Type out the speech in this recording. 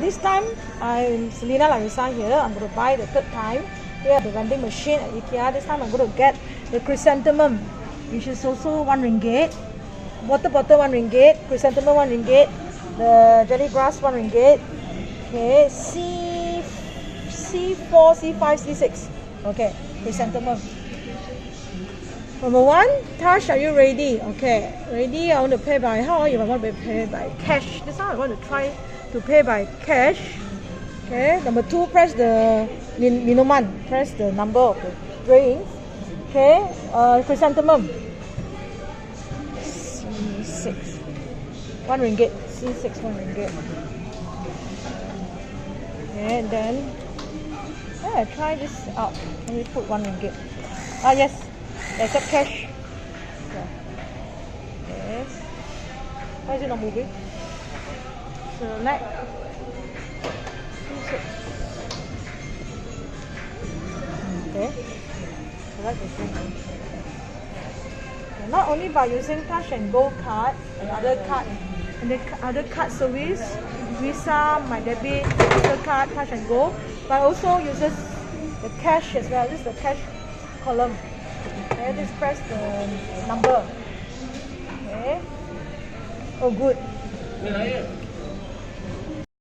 this time I'm Selina Larisa here. I'm going to buy the third time here at the vending machine at Ikea. This time I'm going to get the chrysanthemum, which is also 1 ringgit. Water bottle 1 ringgit. Chrysanthemum 1 ringgit. The jelly grass 1 ringgit. Okay, C4, C5, C6. Okay, chrysanthemum. Number 1, Tash, are you ready? Okay, ready. I want to pay by how? If I want to pay by cash. This time I want to try to pay by cash. Okay, number 2, press the minuman. Press the number of the drink. Okay, chrysanthemum. C6. 1 ringgit. C6, 1 ringgit. Okay, and then I try this out. Let me put 1 ringgit. Ah, yes. Accept cash. Okay. Why is it not moving? Select. Okay. Select the drink. Okay. Not only by using Touch and Go card and other card and the other card service, Visa, my debit, card, Touch and Go, but also uses the cash as well. This is the cash column. Okay, just press the number. Okay. Oh, good.